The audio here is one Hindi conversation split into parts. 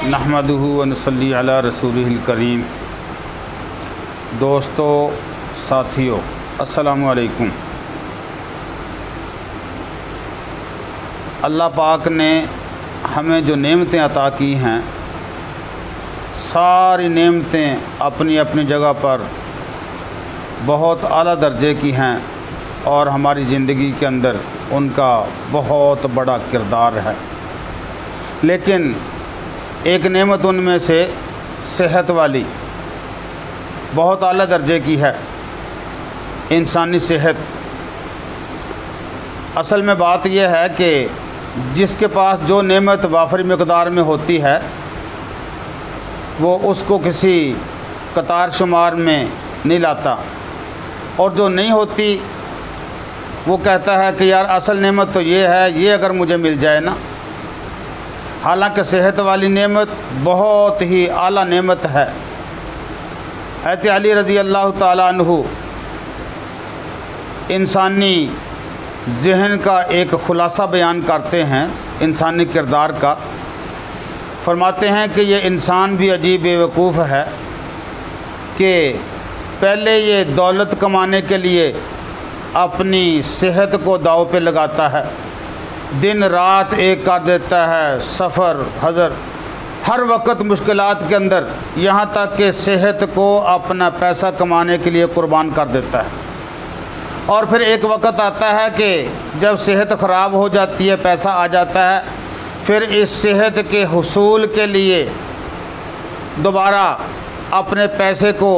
नहमदुहु व नसल्ली अला रसूलिहिल करीम। दोस्तों, साथियों, अस्सलामु अलैकुम। अल्लाह पाक ने हमें जो नेमतें अता की हैं, सारी नेमतें अपनी अपनी जगह पर बहुत आला दर्जे की हैं और हमारी ज़िंदगी के अंदर उनका बहुत बड़ा किरदार है। लेकिन एक नेमत उनमें से सेहत वाली बहुत आला दर्जे की है, इंसानी सेहत। असल में बात यह है कि जिसके पास जो नेमत वाफरी मकदार में होती है वो उसको किसी कतार शुमार में नहीं लाता, और जो नहीं होती वो कहता है कि यार असल नेमत तो ये है, ये अगर मुझे मिल जाए ना। हालांकि सेहत वाली नेमत बहुत ही आला नेमत है। हज़रत अली रज़ी अल्लाह ताला अन्हु इंसानी ज़हन का एक ख़ुलासा बयान करते हैं, इंसानी किरदार का। फरमाते हैं कि ये इंसान भी अजीब बेवकूफ़ है कि पहले ये दौलत कमाने के लिए अपनी सेहत को दाव पे लगाता है, दिन रात एक कर देता है, सफ़र हज़र हर वक्त मुश्किलात के अंदर, यहाँ तक कि सेहत को अपना पैसा कमाने के लिए कुर्बान कर देता है। और फिर एक वक्त आता है कि जब सेहत ख़राब हो जाती है, पैसा आ जाता है, फिर इस सेहत के हुसूल के लिए दोबारा अपने पैसे को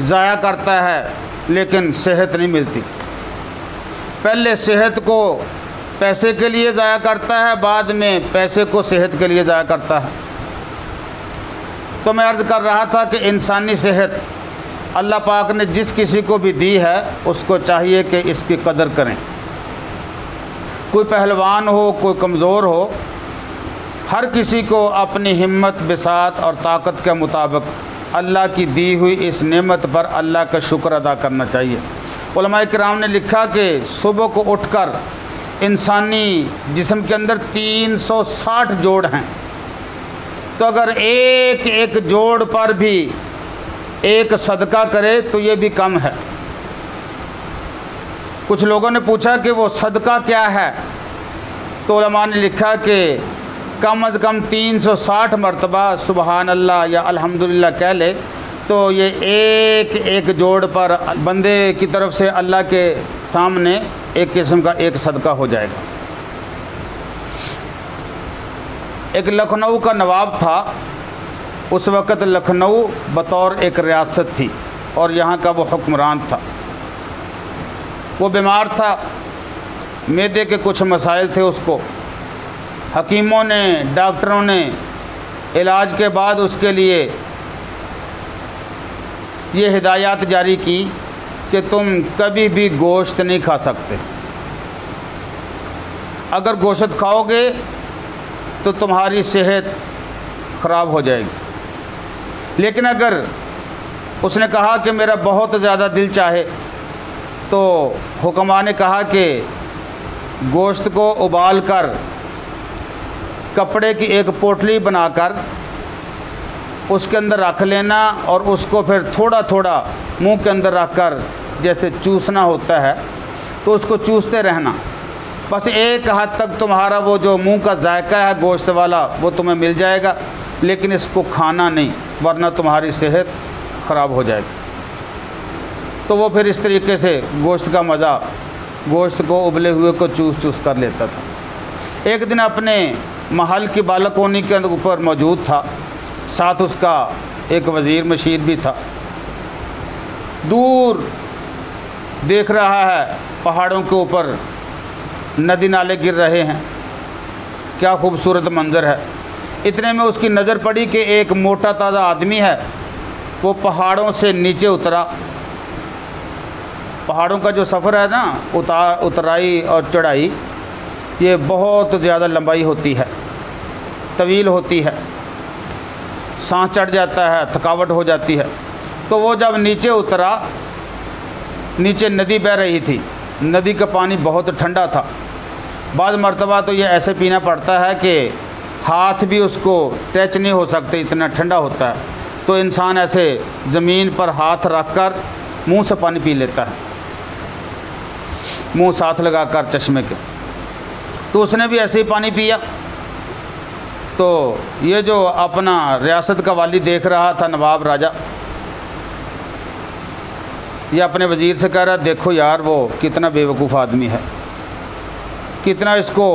ज़ाया करता है, लेकिन सेहत नहीं मिलती। पहले सेहत को पैसे के लिए ज़ाया करता है, बाद में पैसे को सेहत के लिए ज़ाया करता है। तो मैं अर्ज़ कर रहा था कि इंसानी सेहत अल्लाह पाक ने जिस किसी को भी दी है उसको चाहिए कि इसकी कदर करें। कोई पहलवान हो, कोई कमज़ोर हो, हर किसी को अपनी हिम्मत, बिसात और ताकत के मुताबिक अल्लाह की दी हुई इस नेमत पर अल्लाह का शुक्र अदा करना चाहिए। उलमाए किराम ने लिखा कि सुबह को उठकर इंसानी जिस्म के अंदर 360 जोड़ हैं, तो अगर एक एक जोड़ पर भी एक सदका करे तो ये भी कम है। कुछ लोगों ने पूछा कि वो सदका क्या है, तो उलमा ने लिखा कि कम अज़ कम 360 मरतबा सुबहान अल्लाह या अल्हम्दुलिल्लाह कह ले, तो ये एक एक जोड़ पर बंदे की तरफ से अल्लाह के सामने एक किस्म का एक सदका हो जाएगा। एक लखनऊ का नवाब था। उस वक़्त लखनऊ बतौर एक रियासत थी और यहाँ का वो हुक्मरान था। वो बीमार था, मैदे के कुछ मसाइल थे उसको। हकीमों ने, डॉक्टरों ने इलाज के बाद उसके लिए ये हिदायत जारी की कि तुम कभी भी गोश्त नहीं खा सकते। अगर गोश्त खाओगे तो तुम्हारी सेहत ख़राब हो जाएगी। लेकिन अगर उसने कहा कि मेरा बहुत ज़्यादा दिल चाहे, तो हुक्मा ने कहा कि गोश्त को उबाल कर कपड़े की एक पोटली बनाकर उसके अंदर रख लेना और उसको फिर थोड़ा थोड़ा मुंह के अंदर रखकर जैसे चूसना होता है तो उसको चूसते रहना। बस एक हद तक तुम्हारा वो जो मुंह का जायका है गोश्त वाला वो तुम्हें मिल जाएगा, लेकिन इसको खाना नहीं, वरना तुम्हारी सेहत ख़राब हो जाएगी। तो वो फिर इस तरीके से गोश्त का मज़ा, गोश्त को उबले हुए को चूस चूस कर लेता था। एक दिन अपने महल की बालकोनी के ऊपर मौजूद था, साथ उसका एक वज़ीर मशीर भी था। दूर देख रहा है पहाड़ों के ऊपर नदी नाले गिर रहे हैं, क्या खूबसूरत मंज़र है। इतने में उसकी नज़र पड़ी कि एक मोटा ताज़ा आदमी है, वो पहाड़ों से नीचे उतरा। पहाड़ों का जो सफ़र है ना, उतराई और चढ़ाई, ये बहुत ज़्यादा लंबाई होती है, तवील होती है, सांस चढ़ जाता है, थकावट हो जाती है। तो वो जब नीचे उतरा, नीचे नदी बह रही थी, नदी का पानी बहुत ठंडा था। बाद मरतबा तो ये ऐसे पीना पड़ता है कि हाथ भी उसको टच नहीं हो सकते, इतना ठंडा होता है। तो इंसान ऐसे ज़मीन पर हाथ रख कर मुँह से पानी पी लेता है, मुँह साथ लगा कर चश्मे के। तो उसने भी ऐसे ही पानी पिया। तो ये जो अपना रियासत का वाली देख रहा था, नवाब राजा, ये अपने वज़ीर से कह रहा है, देखो यार वो कितना बेवकूफ़ आदमी है, कितना इसको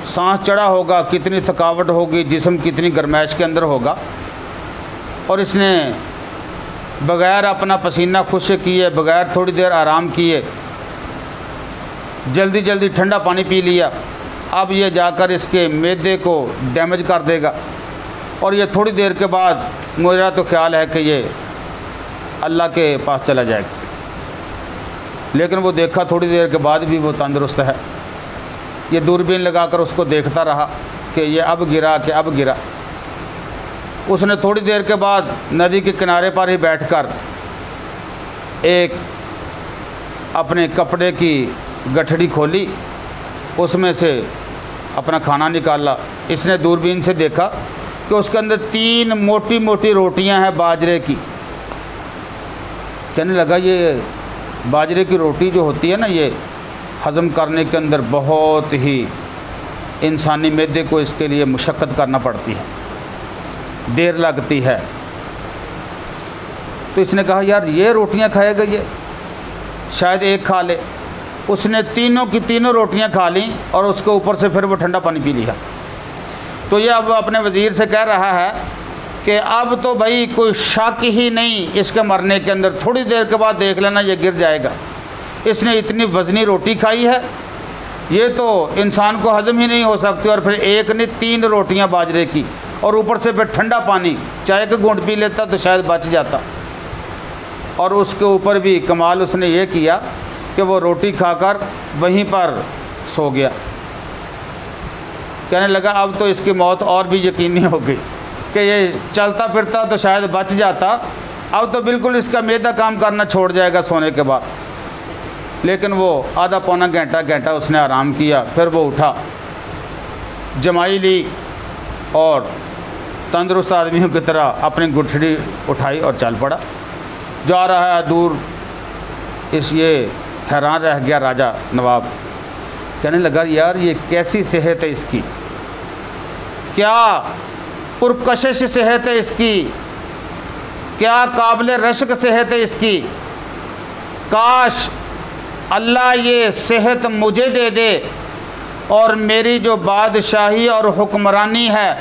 सांस चढ़ा होगा, कितनी थकावट होगी, जिस्म कितनी गर्माइश के अंदर होगा, और इसने बग़ैर अपना पसीना खुश्क किए, बग़ैर थोड़ी देर आराम किए, जल्दी जल्दी ठंडा पानी पी लिया। अब ये जाकर इसके मैदे को डैमेज कर देगा, और ये थोड़ी देर के बाद मेरा तो ख्याल है कि ये अल्लाह के पास चला जाएगा। लेकिन वो देखा थोड़ी देर के बाद भी वो तंदुरुस्त है। ये दूरबीन लगाकर उसको देखता रहा कि ये अब गिरा कि अब गिरा। उसने थोड़ी देर के बाद नदी के किनारे पर ही बैठकर एक अपने कपड़े की गठड़ी खोली, उसमें से अपना खाना निकाला। इसने दूरबीन से देखा कि उसके अंदर 3 मोटी मोटी रोटियां हैं बाजरे की। कहने लगा ये बाजरे की रोटी जो होती है ना, ये हज़म करने के अंदर बहुत ही इंसानी मैदे को इसके लिए मुशक्क़त करना पड़ती है, देर लगती है। तो इसने कहा यार ये रोटियां खाएगा, ये शायद एक खा ले। उसने तीनों की तीनों रोटियां खा लीं और उसके ऊपर से फिर वो ठंडा पानी पी लिया। तो ये अब अपने वज़ीर से कह रहा है कि अब तो भाई कोई शक ही नहीं इसके मरने के अंदर, थोड़ी देर के बाद देख लेना ये गिर जाएगा। इसने इतनी वज़नी रोटी खाई है, ये तो इंसान को हज़म ही नहीं हो सकती, और फिर एक नहीं 3 रोटियां बाजरे की, और ऊपर से फिर ठंडा पानी, चाय का घूंट पी लेता तो शायद बच जाता। और उसके ऊपर भी कमाल उसने ये किया कि वो रोटी खाकर वहीं पर सो गया। कहने लगा अब तो इसकी मौत और भी यकीनी हो गई कि ये चलता फिरता तो शायद बच जाता, अब तो बिल्कुल इसका मैदा काम करना छोड़ जाएगा सोने के बाद। लेकिन वो आधा पौना घंटा उसने आराम किया, फिर वो उठा, जमाई ली और तंदुरुस्त आदमियों की तरह अपनी गुठड़ी उठाई और चल पड़ा। जा रहा है दूर, ये हैरान रह गया राजा नवाब। कहने लगा यार ये कैसी सेहत है इसकी, क्या पुरकशिश सेहत है इसकी, क्या काबिल रश्क सेहत है इसकी। काश अल्लाह ये सेहत मुझे दे दे और मेरी जो बादशाही और हुक्मरानी है,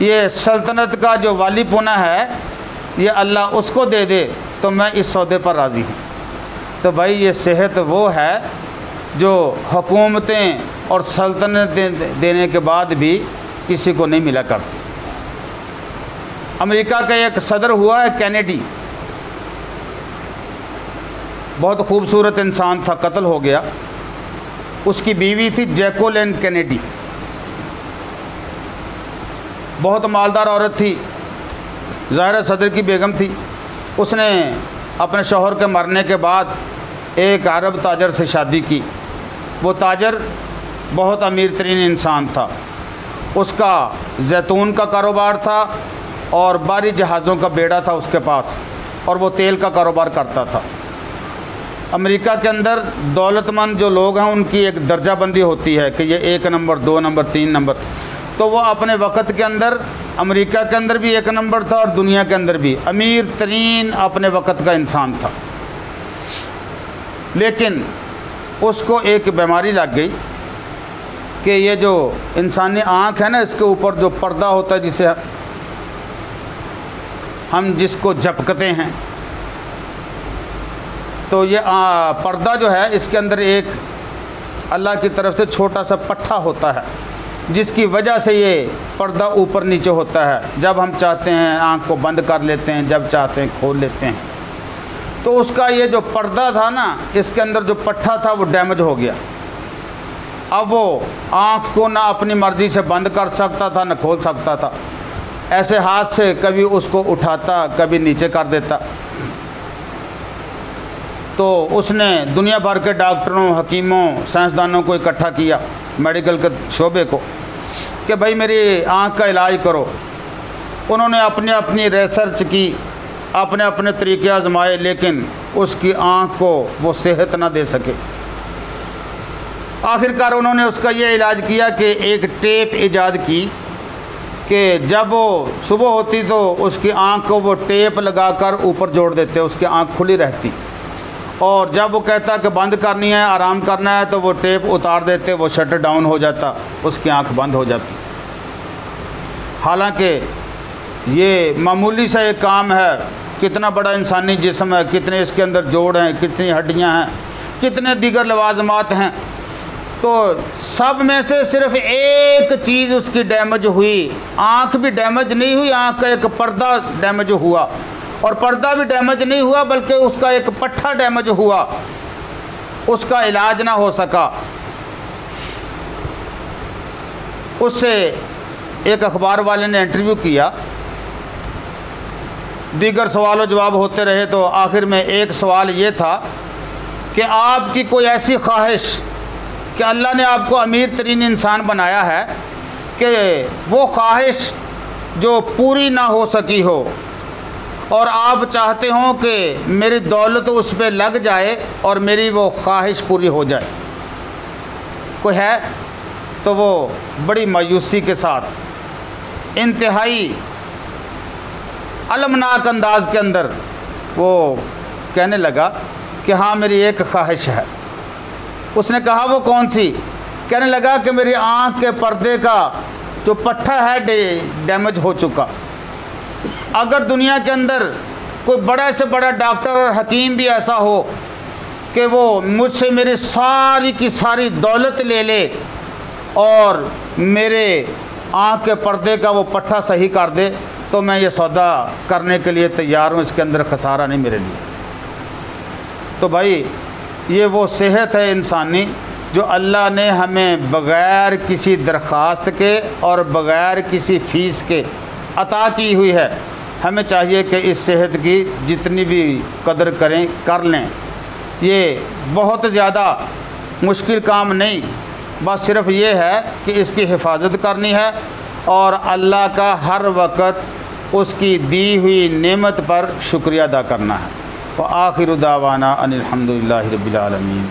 ये सल्तनत का जो वालीपुना है, ये अल्लाह उसको दे दे तो मैं इस सौदे पर राज़ी हूँ। तो भाई ये सेहत वो है जो हुकूमतें और सल्तनतें देने के बाद भी किसी को नहीं मिला करती। अमेरिका का एक सदर हुआ है कैनेडी, बहुत खूबसूरत इंसान था, कत्ल हो गया। उसकी बीवी थी जैकोलिन कैनेडी, बहुत मालदार औरत थी, ज़ाहिर सदर की बेगम थी। उसने अपने शौहर के मरने के बाद एक अरब ताजर से शादी की। वो ताजर बहुत अमीर तरीन इंसान था, उसका जैतून का कारोबार था और बारी जहाज़ों का बेड़ा था उसके पास, और वो तेल का कारोबार करता था। अमेरिका के अंदर दौलतमंद जो लोग हैं उनकी एक दर्जाबंदी होती है कि ये 1 नंबर, 2 नंबर, 3 नंबर। तो वो अपने वक़्त के अंदर अमेरिका के अंदर भी 1 नंबर था और दुनिया के अंदर भी अमीर तरीन अपने वक़्त का इंसान था। लेकिन उसको एक बीमारी लग गई कि ये जो इंसानी आँख है ना, इसके ऊपर जो पर्दा होता है जिसे हम जिसको झपकते हैं, तो ये पर्दा जो है इसके अंदर एक अल्लाह की तरफ से छोटा सा पट्टा होता है जिसकी वजह से ये पर्दा ऊपर नीचे होता है। जब हम चाहते हैं आँख को बंद कर लेते हैं, जब चाहते हैं खोल लेते हैं। तो उसका ये जो पर्दा था ना, इसके अंदर जो पट्टा था वो डैमेज हो गया। अब वो आँख को ना अपनी मर्ज़ी से बंद कर सकता था ना खोल सकता था। ऐसे हाथ से कभी उसको उठाता, कभी नीचे कर देता। तो उसने दुनिया भर के डॉक्टरों, हकीमों, साइंसदानों को इकट्ठा किया, मेडिकल के शोबे को, कि भाई मेरी आँख का इलाज करो। उन्होंने अपने अपनी रिसर्च की, अपने अपने तरीके आजमाए, लेकिन उसकी आँख को वो सेहत ना दे सके। आखिरकार उन्होंने उसका ये इलाज किया कि एक टेप ईजाद की कि जब वो सुबह होती तो उसकी आँख को वो टेप लगाकर ऊपर जोड़ देते, उसकी आँख खुली रहती, और जब वो कहता कि बंद करनी है, आराम करना है, तो वो टेप उतार देते, वो शटर डाउन हो जाता, उसकी आँख बंद हो जाती। हालांकि ये मामूली सा एक काम है, कितना बड़ा इंसानी जिस्म है, कितने इसके अंदर जोड़ हैं, कितनी हड्डियां हैं, कितने दीगर लवाजमात हैं, तो सब में से सिर्फ एक चीज़ उसकी डैमेज हुई। आँख भी डैमेज नहीं हुई, आँख का एक पर्दा डैमेज हुआ, और पर्दा भी डैमेज नहीं हुआ बल्कि उसका एक पट्टा डैमेज हुआ, उसका इलाज ना हो सका। उससे एक अखबार वाले ने इंटरव्यू किया, दीगर सवाल जवाब होते रहे, तो आखिर में एक सवाल ये था कि आपकी कोई ऐसी ख्वाहिश कि अल्लाह ने आपको अमीर तरीन इंसान बनाया है कि वो ख्वाहिश जो पूरी ना हो सकी हो और आप चाहते हो कि मेरी दौलत उस पर लग जाए और मेरी वो ख्वाहिश पूरी हो जाए, कोई है? तो वो बड़ी मायूसी के साथ इंतहाई अलमनाक अंदाज के अंदर वो कहने लगा कि हाँ मेरी एक ख्वाहिश है। उसने कहा वो कौन सी? कहने लगा कि मेरी आँख के पर्दे का जो पट्टा है डैमेज हो चुका। अगर दुनिया के अंदर कोई बड़ा से बड़ा डॉक्टर और हकीम भी ऐसा हो कि वो मुझसे मेरी सारी की सारी दौलत ले ले और मेरे आँख के पर्दे का वो पट्टा सही कर दे, तो मैं ये सौदा करने के लिए तैयार हूँ, इसके अंदर खसारा नहीं मेरे लिए। तो भाई ये वो सेहत है इंसानी जो अल्लाह ने हमें बग़ैर किसी दरख्वास्त के और बग़ैर किसी फ़ीस के अता की हुई है। हमें चाहिए कि इस सेहत की जितनी भी कदर करें, कर लें। ये बहुत ज़्यादा मुश्किल काम नहीं, बस सिर्फ़ ये है कि इसकी हिफाजत करनी है और अल्लाह का हर वक्त उसकी दी हुई नेमत पर शुक्रिया अदा करना है। व आखिरु दावाना अनिल हम्दुलिल्लाहि रब्बिल आलमीन।